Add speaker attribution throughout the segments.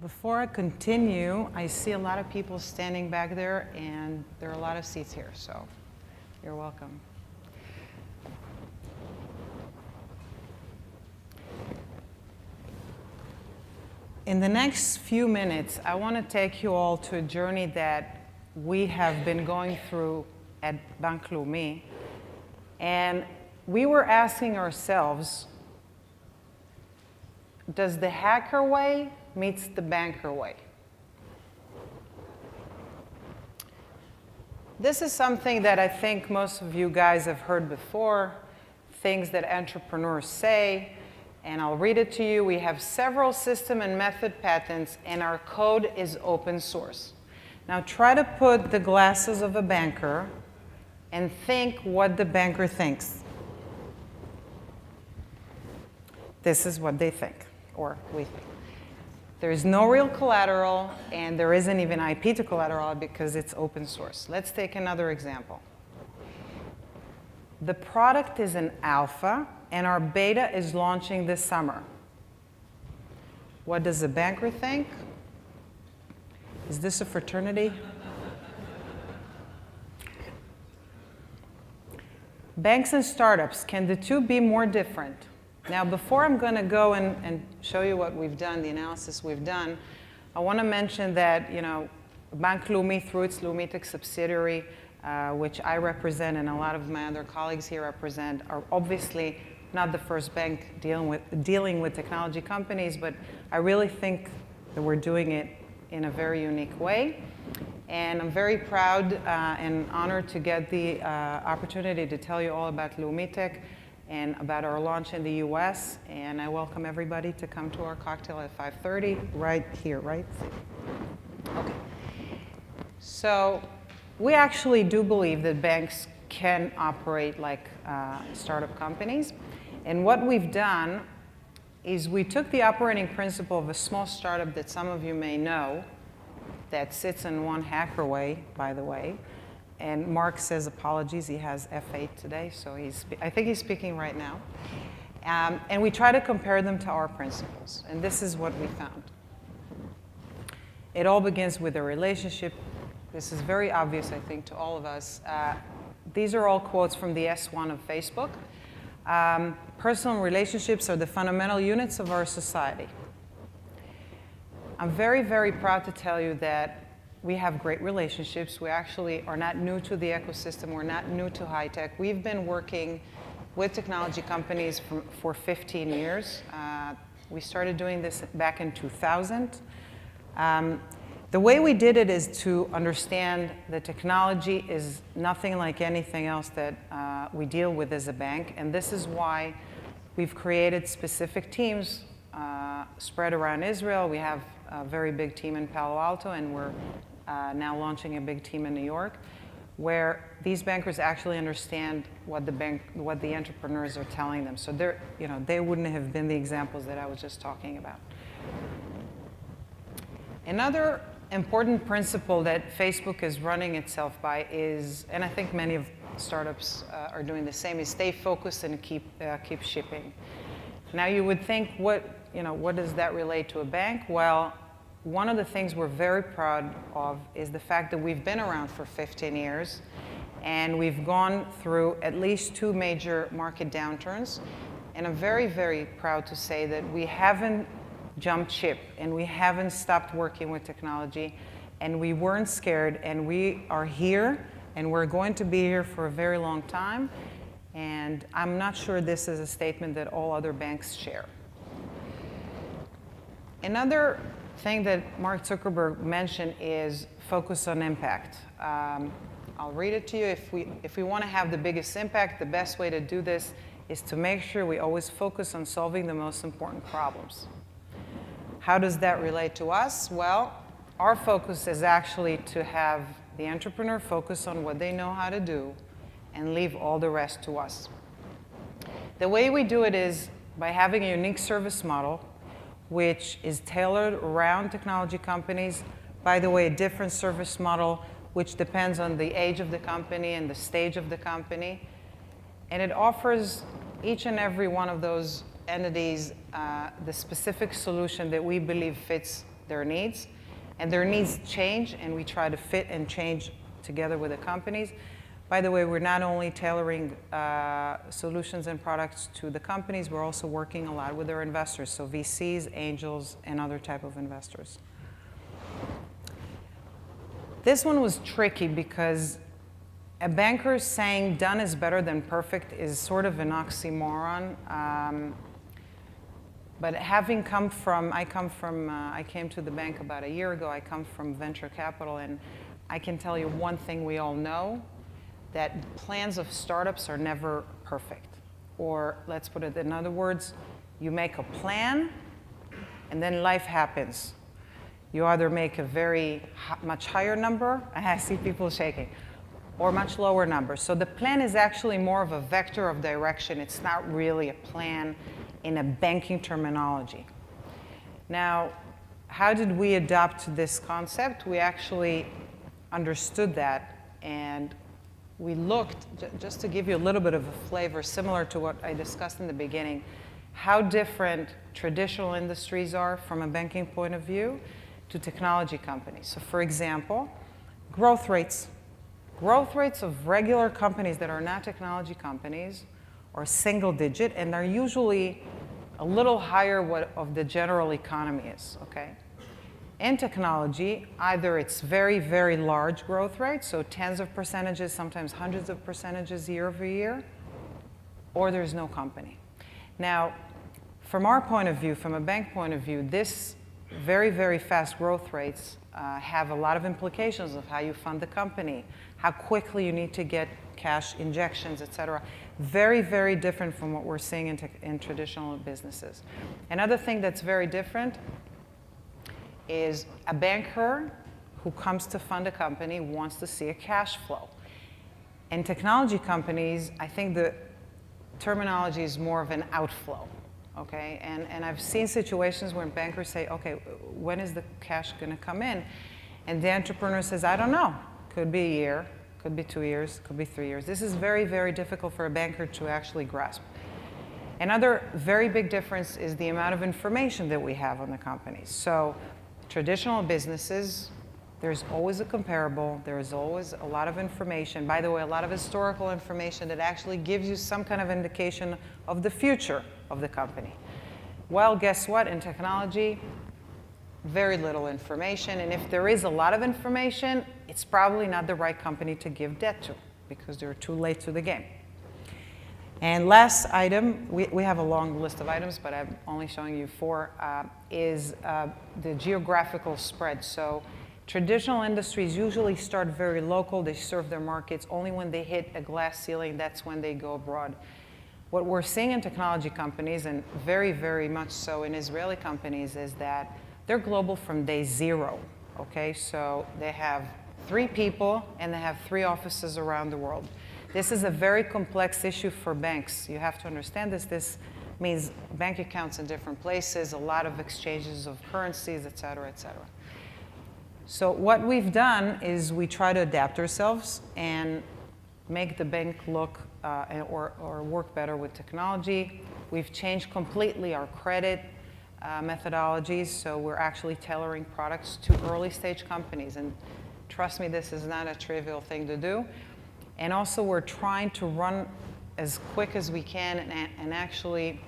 Speaker 1: Before I continue, I see a lot of people standing back there, and there are a lot of seats here, so you're welcome. In the next few minutes, I want to take you all to a journey that we have been going through at Bank Leumi. And we were asking ourselves, does the hacker way meets the banker way? This is something that I think most of you guys have heard before, things that entrepreneurs say. And I'll read it to you. We have several system and method patents, and our code is open source. Now try to put the glasses of a banker and think what the banker thinks. This is what they think, or we think. There is no real collateral, and there isn't even IP to collateral because it's open source. Let's take another example. The product is an alpha, and our beta is launching this summer. What does the banker think? Is this a fraternity? Banks and startups, can the two be more different? Now, before I'm going to go and show you what we've done, the analysis we've done, I want to mention that, Bank Leumi, through its Leumitech subsidiary, which I represent and a lot of my other colleagues here represent, are obviously not the first bank dealing with technology companies, but I really think that we're doing it in a very unique way. And I'm very proud and honored to get the opportunity to tell you all about Leumitech and about our launch in the US. And I welcome everybody to come to our cocktail at 5:30, right here, right? Okay. So we actually do believe that banks can operate like startup companies. And what we've done is we took the operating principle of a small startup that some of you may know that sits in one hacker way, by the way. And Mark says apologies, he has F8 today, so I think he's speaking right now. And we try to compare them to our principles, and this is what we found. It all begins with a relationship. This is very obvious, I think, to all of us. These are all quotes from the S1 of Facebook. Personal relationships are the fundamental units of our society. I'm very, very proud to tell you that we have great relationships. We actually are not new to the ecosystem. We're not new to high tech. We've been working with technology companies for 15 years. We started doing this back in 2000. The way we did it is to understand that technology is nothing like anything else that we deal with as a bank, and this is why we've created specific teams spread around Israel. We have a very big team in Palo Alto, and we're now launching a big team in New York, where these bankers actually understand what the entrepreneurs are telling them. So they wouldn't have been the examples that I was just talking about. Another important principle that Facebook is running itself by is, and I think many of startups are doing the same, is stay focused and keep shipping. Now you would think, what does that relate to a bank? Well, one of the things we're very proud of is the fact that we've been around for 15 years, and we've gone through at least 2 major market downturns. And I'm very, very proud to say that we haven't jumped ship, and we haven't stopped working with technology, and we weren't scared, and we are here, and we're going to be here for a very long time. And I'm not sure this is a statement that all other banks share. Another thing that Mark Zuckerberg mentioned is focus on impact. I'll read it to you. If we want to have the biggest impact, the best way to do this is to make sure we always focus on solving the most important problems. How does that relate to us? Well, our focus is actually to have the entrepreneur focus on what they know how to do and leave all the rest to us. The way we do it is by having a unique service model, which is tailored around technology companies. By the way, a different service model, which depends on the age of the company and the stage of the company. And it offers each and every one of those entities the specific solution that we believe fits their needs. And their needs change, and we try to fit and change together with the companies. By the way, we're not only tailoring solutions and products to the companies, we're also working a lot with their investors, so VCs, angels, and other type of investors. This one was tricky because a banker saying done is better than perfect is sort of an oxymoron. But having come from, I came to the bank about a year ago. I come from venture capital, and I can tell you one thing we all know, that plans of startups are never perfect. Or let's put it in other words, you make a plan, and then life happens. You either make a much higher number, I see people shaking, or much lower number. So the plan is actually more of a vector of direction. It's not really a plan in a banking terminology. Now, how did we adopt this concept? We actually understood that, and we looked, just to give you a little bit of a flavor, similar to what I discussed in the beginning, how different traditional industries are from a banking point of view to technology companies. So for example, growth rates. Growth rates of regular companies that are not technology companies are single digit, and they're usually a little higher what of the general economy is, okay? In technology, either it's very, very large growth rates, so tens of percentages, sometimes hundreds of percentages year over year, or there's no company. Now, from our point of view, from a bank point of view, this very, very fast growth rates have a lot of implications of how you fund the company, how quickly you need to get cash injections, et cetera. Very, very different from what we're seeing in traditional businesses. Another thing that's very different is a banker who comes to fund a company wants to see a cash flow. In technology companies, I think the terminology is more of an outflow, okay? And I've seen situations where bankers say, okay, when is the cash going to come in? And the entrepreneur says, I don't know. Could be a year, could be 2 years, could be 3 years. This is very, very difficult for a banker to actually grasp. Another very big difference is the amount of information that we have on the companies. So traditional businesses, there's always a comparable, there's always a lot of information. By the way, a lot of historical information that actually gives you some kind of indication of the future of the company. Well, guess what? In technology, very little information. And if there is a lot of information, it's probably not the right company to give debt to because they're too late to the game. And last item, we have a long list of items, but I'm only showing you 4, is the geographical spread. So traditional industries usually start very local. They serve their markets. Only when they hit a glass ceiling, that's when they go abroad. What we're seeing in technology companies, and very, very much so in Israeli companies, is that they're global from day 0, okay? So they have 3 people, and they have 3 offices around the world. This is a very complex issue for banks. You have to understand this. This means bank accounts in different places, a lot of exchanges of currencies, et cetera, et cetera. So what we've done is we try to adapt ourselves and make the bank look or work better with technology. We've changed completely our credit methodologies, so we're actually tailoring products to early stage companies. And trust me, this is not a trivial thing to do. And also, we're trying to run as quick as we can and actually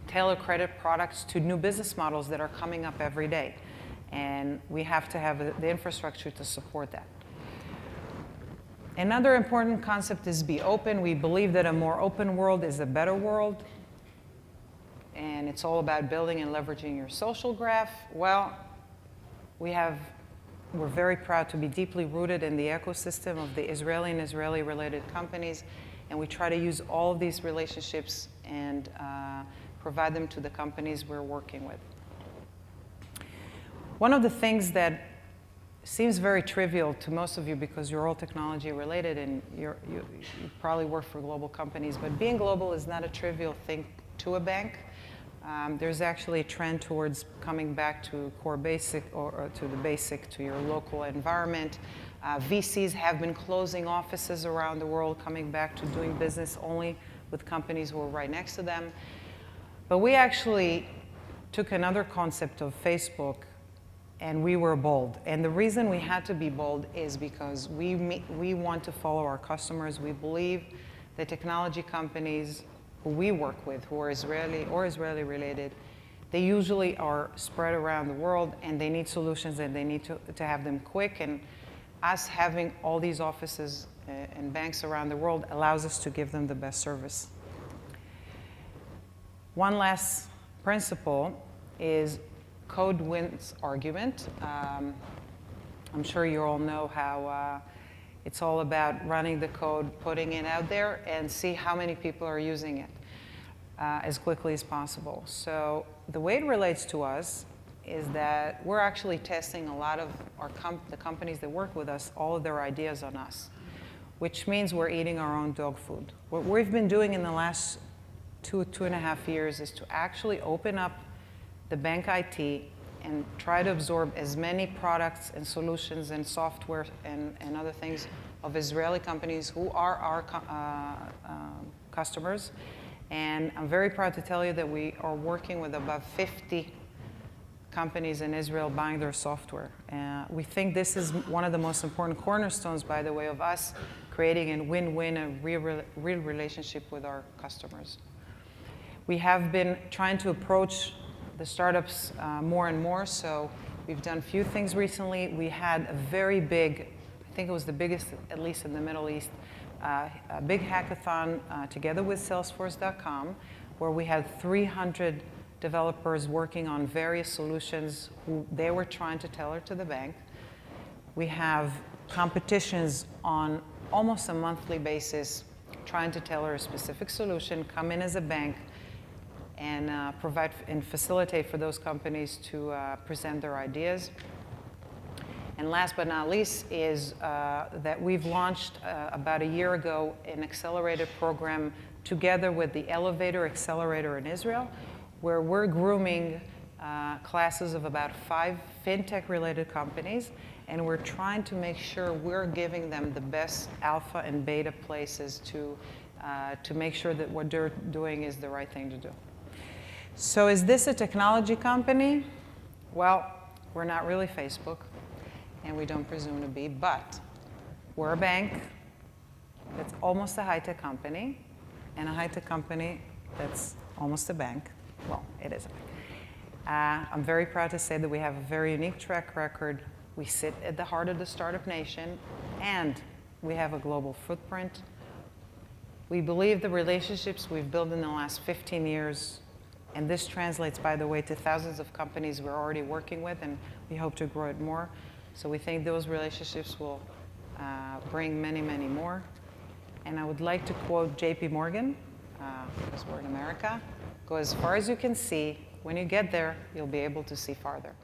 Speaker 1: tailor credit products to new business models that are coming up every day. And we have to have the infrastructure to support that. Another important concept is be open. We believe that a more open world is a better world. And it's all about building and leveraging your social graph. Well, we're very proud to be deeply rooted in the ecosystem of the Israeli and Israeli-related companies, and we try to use all of these relationships and provide them to the companies we're working with. One of the things that seems very trivial to most of you because you're all technology-related and you probably work for global companies, but being global is not a trivial thing to a bank. There's actually a trend towards coming back to core basic or to the basic, to your local environment. VCs have been closing offices around the world, coming back to doing business only with companies who are right next to them. But we actually took another concept of Facebook and we were bold. And the reason we had to be bold is because we want to follow our customers. We believe the technology companies who we work with, who are Israeli or Israeli related, they usually are spread around the world, and they need solutions, and they need to have them quick. And us having all these offices and banks around the world allows us to give them the best service. One last principle is code wins argument. I'm sure you all know how it's all about running the code, putting it out there, and see how many people are using it as quickly as possible. So the way it relates to us is that we're actually testing a lot of the companies that work with us, all of their ideas on us, which means we're eating our own dog food. What we've been doing in the last 2.5 years is to actually open up the bank IT and try to absorb as many products and solutions and software and other things of Israeli companies who are our customers. And I'm very proud to tell you that we are working with about 50 companies in Israel buying their software. We think this is one of the most important cornerstones, by the way, of us creating a win-win, a real relationship with our customers. We have been trying to approach the startups more and more, so we've done a few things recently. We had a very big, I think it was the biggest, at least in the Middle East, a big hackathon together with Salesforce.com, where we had 300 developers working on various solutions who they were trying to tailor to the bank. We have competitions on almost a monthly basis, trying to tailor a specific solution, come in as a bank, and provide and facilitate for those companies to present their ideas. And last but not least is that we've launched about a year ago an accelerated program together with the Elevator Accelerator in Israel, where we're grooming classes of about 5 fintech-related companies, and we're trying to make sure we're giving them the best alpha and beta places to make sure that what they're doing is the right thing to do. So is this a technology company? Well, we're not really Facebook, and we don't presume to be, but we're a bank that's almost a high-tech company, and a high-tech company that's almost a bank. Well, it is a bank. I'm very proud to say that we have a very unique track record. We sit at the heart of the startup nation, and we have a global footprint. We believe the relationships we've built in the last 15 years, and this translates, by the way, to thousands of companies we're already working with, and we hope to grow it more. So we think those relationships will bring many, many more. And I would like to quote JP Morgan, because we're in America: go as far as you can see. When you get there, you'll be able to see farther.